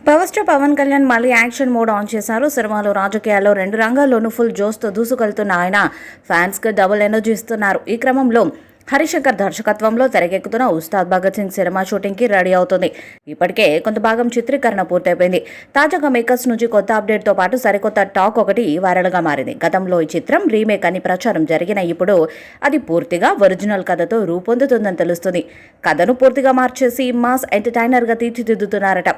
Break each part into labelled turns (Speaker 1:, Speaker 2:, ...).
Speaker 1: Power star Pawan Kalyan మళ్ళీ action mode on చేశారు. సినిమాలో రాజకీయాల్లో రెండు రంగాల్లోనూ ఫుల్ జోస్తో దూసుకెళ్తున్న ఆయన ఫ్యాన్స్కి డబుల్ ఎనర్జీ ఇస్తున్నారు. ఈ క్రమంలో హరిశంకర్ దర్శకత్వంలో తెరకెక్కుతున్న ఉస్తాద్ భగత్ సింగ్ సినిమా షూటింగ్కి రెడీ అవుతుంది. ఇప్పటికే కొంత భాగం చిత్రీకరణ పూర్తయిపోయింది. తాజాగా మేకర్స్ నుంచి కొత్త అప్డేట్తో పాటు సరికొత్త టాక్ ఒకటి వైరల్గా మారింది. గతంలో ఈ చిత్రం రీమేక్ అని ప్రచారం జరిగిన ఇప్పుడు అది పూర్తిగా ఒరిజినల్ కథతో రూపొందుతుందని తెలుస్తుంది. కథను పూర్తిగా మార్చేసి మాస్ ఎంటర్టైనర్గా తీర్చిదిద్దుతున్నారట.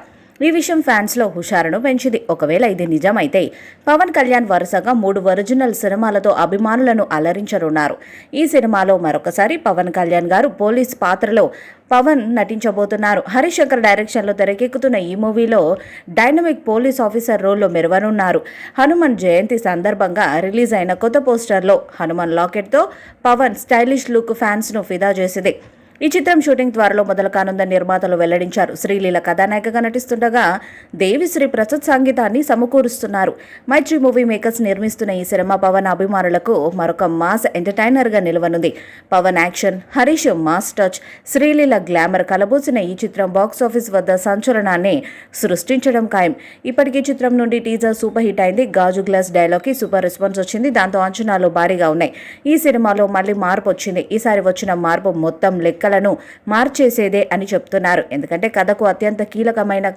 Speaker 1: ఈ విషయం ఫ్యాన్స్లో హుషారును పెంచింది. ఒకవేళ ఇది నిజమైతే పవన్ కళ్యాణ్ వరుసగా 3 ఒరిజినల్ సినిమాలతో అభిమానులను అలరించనున్నారు. ఈ సినిమాలో మరొకసారి పవన్ కళ్యాణ్ గారు పోలీస్ పాత్రలో పవన్ నటించబోతున్నారు. హరిశంకర్ డైరెక్షన్లో తెరకెక్కుతున్న ఈ మూవీలో డైనమిక్ పోలీస్ ఆఫీసర్ రోల్లో మెరవనున్నారు. హనుమాన్ జయంతి సందర్భంగా రిలీజ్ అయిన కొత్త పోస్టర్లో హనుమాన్ లాకెట్తో పవన్ స్టైలిష్ లుక్ ఫ్యాన్స్ను ఫిదా చేసింది. ఈ చిత్రం షూటింగ్ త్వరలో మొదలు కానుందని నిర్మాతలు వెల్లడించారు. శ్రీలీల కథానాయికగా నటిస్తుండగా దేవిశ్రీ ప్రసాద్ సంగీతాన్ని సమకూరుస్తున్నారు. మైత్రి మూవీ మేకర్స్ నిర్మిస్తున్న ఈ సినిమా పవన్ అభిమానులకు మరొక మాస్ ఎంటర్టైనర్గా నిలవనుంది. Pawan action, Harish mass touch, Sreeleela glamour కలబోసిన ఈ చిత్రం బాక్సాఫీస్ వద్ద సంచలనాన్ని సృష్టించడం ఖాయం. ఇప్పటికీ చిత్రం నుండి టీజర్ సూపర్ హిట్ అయింది. గాజు గ్లాస్ డైలాగ్కి సూపర్ రెస్పాన్స్ వచ్చింది. దాంతో అంచనాలు భారీగా ఉన్నాయి. ఈ సినిమాలో మళ్ళీ మార్పు వచ్చింది. ఈసారి వచ్చిన మార్పు మొత్తం లెక్క మార్చేసేదే అని చెప్తున్నారు. ఎందుకంటే కథకు అత్యంత కీలకమైన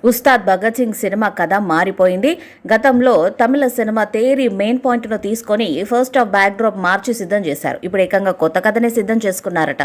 Speaker 1: ఉస్తాద్ భగత్ సింగ్ సినిమా కథ మారిపోయింది. గతంలో తమిళ సినిమా తేరి మెయిన్ పాయింట్ను తీసుకొని ఫస్ట్ హాఫ్ బ్యాక్ డ్రాప్ మార్చి సిద్ధం చేశారు. ఇప్పుడు ఏకంగా కొత్త కథనే సిద్ధం చేసుకున్నారట.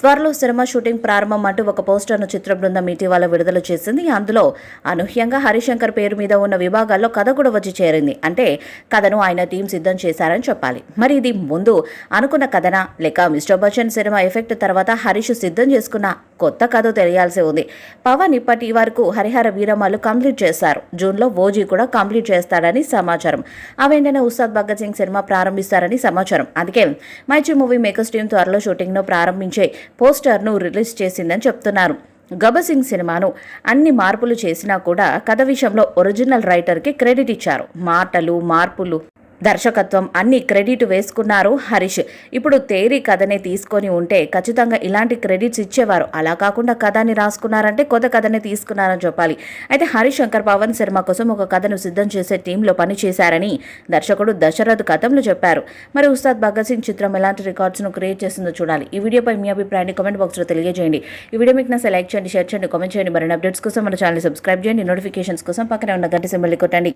Speaker 1: త్వరలో సినిమా షూటింగ్ ప్రారంభం అంటూ ఒక పోస్టర్ను చిత్ర బృందం ఇటీవల విడుదల చేసింది. అందులో అనూహ్యంగా హరిశంకర్ పేరు మీద ఉన్న విభాగాల్లో కథ కూడా వచ్చి చేరింది. అంటే కథను ఆయన టీం సిద్ధం చేశారని చెప్పాలి. మరి ఇది ముందు అనుకున్న కథనా లేక మిస్టర్ బచ్చన్ సినిమా ఎఫెక్ట్ తర్వాత హరీష్ సిద్ధం చేసుకున్న కొత్త కథ తెలియాల్సి ఉంది. పవన్ ఇప్పటి వరకు హరిహర వీరమలు కంప్లీట్ చేశారు. జూన్లో ఓజీ కూడా కంప్లీట్ చేస్తాడని సమాచారం. ఆ వెంటనే ఉస్తాద్ భగత్ సింగ్ సినిమా ప్రారంభిస్తారని సమాచారం. అందుకే మైత్రి మూవీ మేకర్స్ టీం త్వరలో షూటింగ్ను ప్రారంభించే పోస్టర్ను రిలీజ్ చేసిందని చెప్తున్నారు. గబ్బర్ సింగ్ సినిమాను అన్ని మార్పులు చేసినా కూడా కథ విషయంలో ఒరిజినల్ రైటర్కి క్రెడిట్ ఇచ్చారు. మాటలు, మార్పులు, దర్శకత్వం అన్ని క్రెడిట్ వేసుకున్నారు హరీష్. ఇప్పుడు తేరీ కథనే తీసుకొని ఉంటే ఖచ్చితంగా ఇలాంటి క్రెడిట్స్ ఇచ్చేవారు. అలా కాకుండా కథని రాసుకున్నారంటే కొత్త కథనే తీసుకున్నారని చెప్పాలి. అయితే హరిశంకర్ పవన్ సినిమా కోసం ఒక కథను సిద్ధం చేసే టీంలో పనిచేశారని దర్శకుడు దశరథ్ కథంలో చెప్పారు. మరి ఉస్తాద్ భగత్ సింగ్ చిత్రం ఎలాంటి రికార్డ్స్ను క్రియేట్ చేసిందో చూడాలి. ఈ వీడియోపై మీ అభిప్రాయాన్ని కామెంట్ బాక్స్లో తెలియజేయండి. ఈ వీడియో మీకు నచ్చితే లైక్ చేయండి, షేర్ చేయండి, కామెంట్ చేయండి. మరిన్ని అప్డేట్స్ కోసం మన ఛానల్ సబ్స్క్రైబ్ చేయండి. నోటిఫికేషన్స్ కోసం పక్కనే ఉన్న గంట సింబల్ని కొట్టండి.